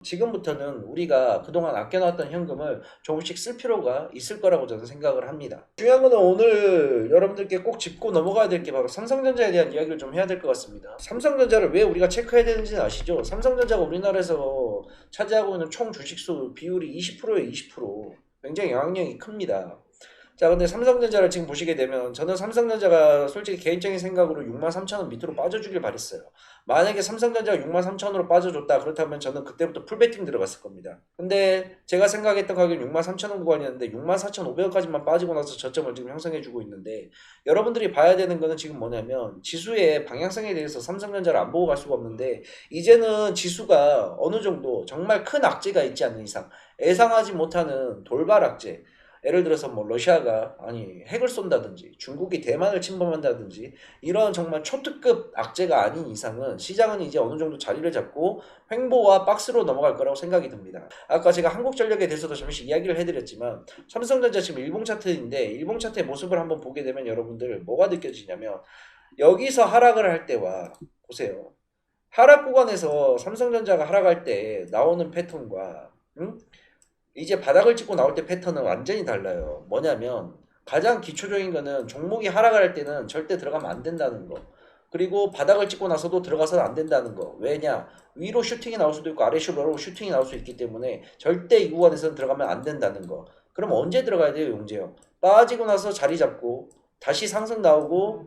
지금부터는 우리가 그동안 아껴놨던 현금을 조금씩 쓸 필요가 있을 거라고 저는 생각을 합니다. 중요한 거는 오늘 여러분들께 꼭 짚고 넘어가야 될 게 바로 삼성전자에 대한 이야기를 좀 해야 될 것 같습니다. 삼성전자를 왜 우리가 체크해야 되는지는 아시죠? 삼성전자가 우리나라에서 차지하고 있는 총 주식수 비율이 20%예요. 20%. 굉장히 영향력이 큽니다. 자, 근데 삼성전자를 지금 보시게 되면 저는 삼성전자가 솔직히 개인적인 생각으로 63,000원 밑으로 빠져주길 바랬어요. 만약에 삼성전자가 63,000원으로 빠져줬다 그렇다면 저는 그때부터 풀베팅 들어갔을 겁니다. 근데 제가 생각했던 가격은 63,000원 구간이었는데 64,500원까지만 빠지고 나서 저점을 지금 형성해주고 있는데, 여러분들이 봐야 되는 거는 지금 뭐냐면 지수의 방향성에 대해서 삼성전자를 안 보고 갈 수가 없는데, 이제는 지수가 어느 정도 정말 큰 악재가 있지 않는 이상, 예상하지 못하는 돌발 악재, 예를 들어서 뭐 러시아가 핵을 쏜다든지 중국이 대만을 침범한다든지 이런 정말 초특급 악재가 아닌 이상은 시장은 이제 어느 정도 자리를 잡고 횡보와 박스로 넘어갈 거라고 생각이 듭니다. 아까 제가 한국전력에 대해서도 잠시 이야기를 해드렸지만 삼성전자 지금 일봉 차트인데, 일봉 차트의 모습을 한번 보게 되면 여러분들 뭐가 느껴지냐면, 여기서 하락을 할 때와 보세요. 하락 구간에서 삼성전자가 하락할 때 나오는 패턴과 이제 바닥을 찍고 나올 때 패턴은 완전히 달라요. 뭐냐면 가장 기초적인 거는 종목이 하락할 때는 절대 들어가면 안 된다는 거. 그리고 바닥을 찍고 나서도 들어가서는 안 된다는 거. 왜냐? 위로 슈팅이 나올 수도 있고 아래로 슈팅이 나올 수 있기 때문에 절대 이 구간에서는 들어가면 안 된다는 거. 그럼 언제 들어가야 돼요, 용재요? 빠지고 나서 자리 잡고 다시 상승 나오고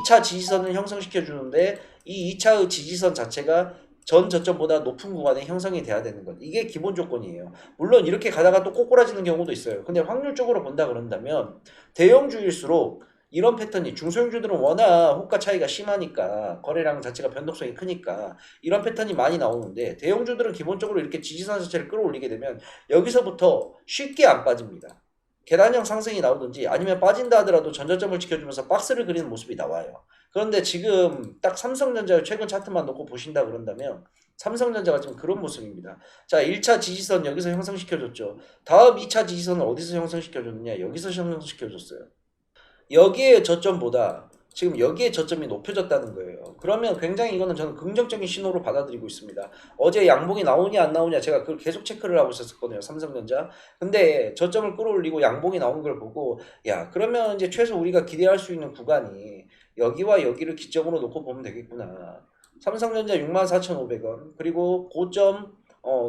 2차 지지선을 형성시켜 주는데, 이 2차의 지지선 자체가 전 저점보다 높은 구간에 형성이 돼야 되는 것. 이게 기본 조건이에요. 물론 이렇게 가다가 또 꼬꾸라지는 경우도 있어요. 근데 확률적으로 본다 그런다면 대형주일수록 이런 패턴이, 중소형주들은 워낙 호가 차이가 심하니까 거래량 자체가 변동성이 크니까 이런 패턴이 많이 나오는데, 대형주들은 기본적으로 이렇게 지지선 자체를 끌어올리게 되면 여기서부터 쉽게 안 빠집니다. 계단형 상승이 나오든지 아니면 빠진다 하더라도 전저점을 지켜주면서 박스를 그리는 모습이 나와요. 그런데 지금 딱 삼성전자의 최근 차트만 놓고 보신다 그런다면 삼성전자가 지금 그런 모습입니다. 자, 1차 지지선 여기서 형성시켜줬죠. 다음 2차 지지선은 어디서 형성시켜줬느냐? 여기서 형성시켜줬어요. 여기에 저점보다 지금 여기에 저점이 높여졌다는 거예요. 그러면 굉장히 이거는 저는 긍정적인 신호로 받아들이고 있습니다. 어제 양봉이 나오냐 안 나오냐 제가 그걸 계속 체크를 하고 있었거든요, 삼성전자. 근데 저점을 끌어올리고 양봉이 나오는 걸 보고, 야, 그러면 이제 최소 우리가 기대할 수 있는 구간이 여기와 여기를 기점으로 놓고 보면 되겠구나. 삼성전자 64,500원, 그리고 고점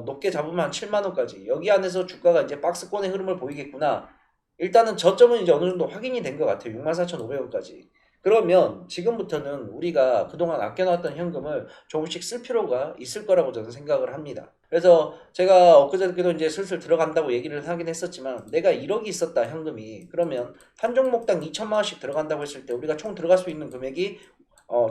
높게 잡으면 한 7만원까지, 여기 안에서 주가가 이제 박스권의 흐름을 보이겠구나. 일단은 저점은 이제 어느 정도 확인이 된 것 같아요. 64,500원까지. 그러면 지금부터는 우리가 그동안 아껴놨던 현금을 조금씩 쓸 필요가 있을 거라고 저는 생각을 합니다. 그래서 제가 엊그저께도 이제 슬슬 들어간다고 얘기를 하긴 했었지만, 내가 1억이 있었다 현금이, 그러면 한 종목당 2천만 원씩 들어간다고 했을 때 우리가 총 들어갈 수 있는 금액이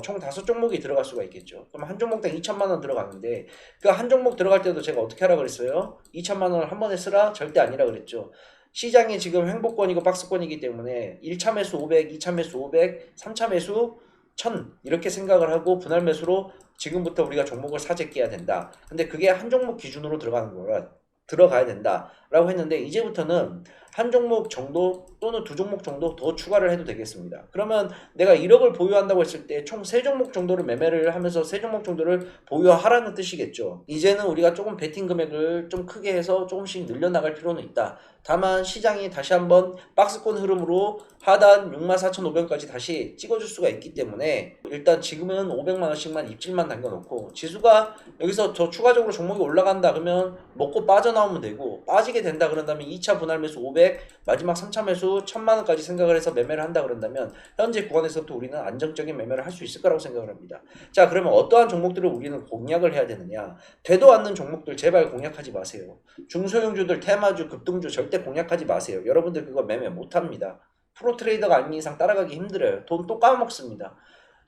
총 5종목이 들어갈 수가 있겠죠. 그럼 한 종목당 2천만 원 들어가는데, 그 한 종목 들어갈 때도 제가 어떻게 하라 그랬어요? 2천만 원을 한 번에 쓰라? 절대 아니라 그랬죠. 시장이 지금 횡보권이고 박스권이기 때문에 1차 매수 500, 2차 매수 500, 3차 매수 1000 이렇게 생각을 하고 분할 매수로 지금부터 우리가 종목을 사재껴야 된다. 근데 그게 한 종목 기준으로 들어가야 된다라고 했는데, 이제부터는 한 종목 정도 또는 두 종목 정도 더 추가를 해도 되겠습니다. 그러면 내가 1억을 보유한다고 했을 때 총 3종목 정도를 매매를 하면서 3종목 정도를 보유하라는 뜻이겠죠. 이제는 우리가 조금 베팅 금액을 좀 크게 해서 조금씩 늘려나갈 필요는 있다. 다만 시장이 다시 한번 박스권 흐름으로 하단 64,500원까지 다시 찍어줄 수가 있기 때문에 일단 지금은 500만원씩만 입질만 당겨놓고, 지수가 여기서 더 추가적으로 종목이 올라간다 그러면 먹고 빠져나오면 되고, 빠지게 된다 그런다면 2차 분할 매수 500, 마지막 3차 매수 1000만원까지 생각을 해서 매매를 한다 그런다면 현재 구간에서부터 우리는 안정적인 매매를 할 수 있을 거라고 생각을 합니다. 자, 그러면 어떠한 종목들을 우리는 공략을 해야 되느냐? 되도 않는 종목들 제발 공략하지 마세요. 중소형주들, 테마주, 급등주 절대 공략하지 마세요. 여러분들 그거 매매 못합니다. 프로트레이더가 아닌 이상 따라가기 힘들어요. 돈 또 까먹습니다.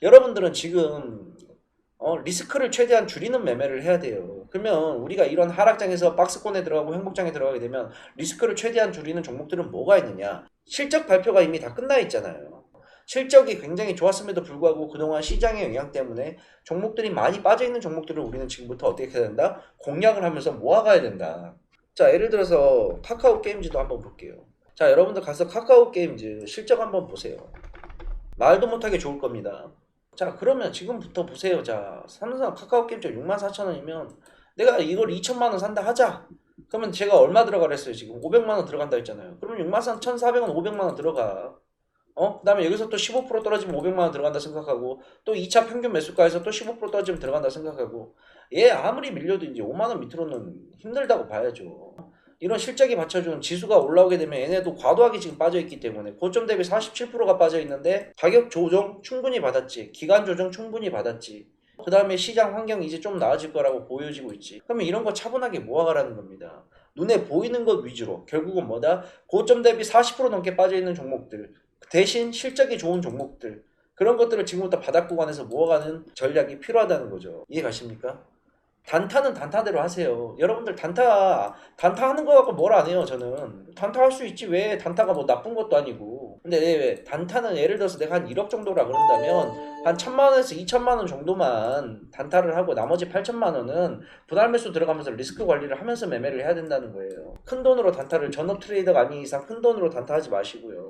여러분들은 지금 리스크를 최대한 줄이는 매매를 해야 돼요. 그러면 우리가 이런 하락장에서 박스권에 들어가고 행복장에 들어가게 되면 리스크를 최대한 줄이는 종목들은 뭐가 있느냐? 실적 발표가 이미 다 끝나 있잖아요. 실적이 굉장히 좋았음에도 불구하고 그동안 시장의 영향 때문에 종목들이 많이 빠져있는 종목들을 우리는 지금부터 어떻게 해야 된다? 공략을 하면서 모아가야 된다. 자, 예를 들어서 카카오 게임즈도 한번 볼게요. 자, 여러분들 가서 카카오 게임즈 실적 한번 보세요. 말도 못하게 좋을 겁니다. 자, 그러면 지금부터 보세요. 자, 삼성 카카오 게임즈 64,000원이면 내가 이걸 2천만 원 산다 하자. 그러면 제가 얼마 들어가랬어요 지금? 500만 원 들어간다 했잖아요. 그러면 6만 1,400원 500만 원 들어가. 그 다음에 여기서 또 15% 떨어지면 500만 원 들어간다 생각하고, 또 2차 평균 매수가에서 또 15% 떨어지면 들어간다 생각하고, 얘 아무리 밀려도 이제 5만 원 밑으로는 힘들다고 봐야죠. 이런 실적이 받쳐주는 지수가 올라오게 되면 얘네도 과도하게 지금 빠져있기 때문에 고점 대비 47%가 빠져있는데 가격 조정 충분히 받았지, 기간 조정 충분히 받았지, 그 다음에 시장 환경이 이제 좀 나아질 거라고 보여지고 있지. 그러면 이런 거 차분하게 모아가라는 겁니다. 눈에 보이는 것 위주로. 결국은 뭐다? 고점 대비 40% 넘게 빠져있는 종목들, 대신 실적이 좋은 종목들, 그런 것들을 지금부터 바닥 구간에서 모아가는 전략이 필요하다는 거죠. 이해 가십니까? 단타는 단타대로 하세요. 여러분들 단타 하는 거 갖고 뭘 안 해요. 저는 단타 할 수 있지. 왜? 단타가 뭐 나쁜 것도 아니고. 근데 왜 단타는 예를 들어서 내가 한 1억 정도라 그런다면 한 1,000만 원에서 2,000만 원 정도만 단타를 하고 나머지 8천만 원은 분할 매수 들어가면서 리스크 관리를 하면서 매매를 해야 된다는 거예요. 큰 돈으로 단타를, 전업 트레이더가 아닌 이상 큰 돈으로 단타하지 마시고요.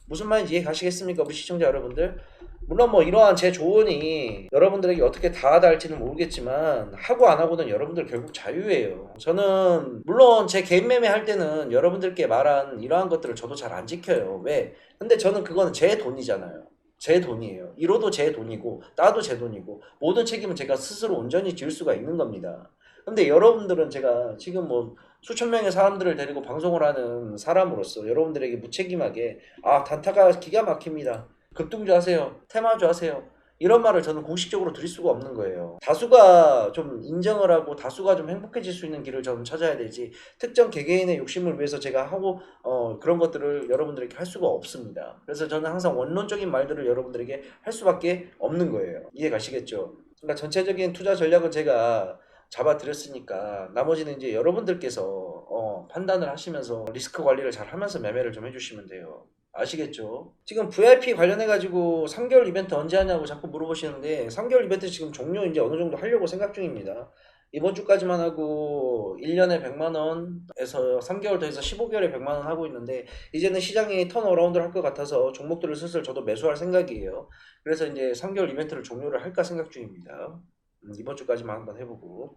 무슨 말인지 이해 가시겠습니까? 우리 시청자 여러분들? 물론 뭐 이러한 제 조언이 여러분들에게 어떻게 닿아닿을지는 모르겠지만, 하고 안 하고는 여러분들 결국 자유예요. 저는 물론 제 개인 매매 할 때는 여러분들께 말한 이러한 것들을 저도 잘 안 지켜요. 왜? 근데 저는 그거는 제 돈이잖아요. 제 돈이에요. 1호도 제 돈이고 따도 제 돈이고 모든 책임은 제가 스스로 온전히 지을 수가 있는 겁니다. 근데 여러분들은, 제가 지금 뭐 수천 명의 사람들을 데리고 방송을 하는 사람으로서 여러분들에게 무책임하게 단타가 기가 막힙니다, 급등주 하세요, 테마주 하세요, 이런 말을 저는 공식적으로 드릴 수가 없는 거예요. 다수가 좀 인정을 하고 다수가 좀 행복해질 수 있는 길을 저는 찾아야 되지, 특정 개개인의 욕심을 위해서 제가 하고 그런 것들을 여러분들에게 할 수가 없습니다. 그래서 저는 항상 원론적인 말들을 여러분들에게 할 수밖에 없는 거예요. 이해 가시겠죠? 그러니까 전체적인 투자 전략은 제가 잡아드렸으니까 나머지는 이제 여러분들께서 판단을 하시면서 리스크 관리를 잘 하면서 매매를 좀 해주시면 돼요. 아시겠죠? 지금 VIP 관련해가지고 3개월 이벤트 언제 하냐고 자꾸 물어보시는데, 3개월 이벤트 지금 종료 이제 어느 정도 하려고 생각 중입니다. 이번 주까지만 하고 1년에 100만원에서 3개월 더해서 15개월에 100만원 하고 있는데, 이제는 시장이 턴어라운드를 할 것 같아서 종목들을 슬슬 저도 매수할 생각이에요. 그래서 이제 3개월 이벤트를 종료를 할까 생각 중입니다. 이번 주까지만 한번 해보고.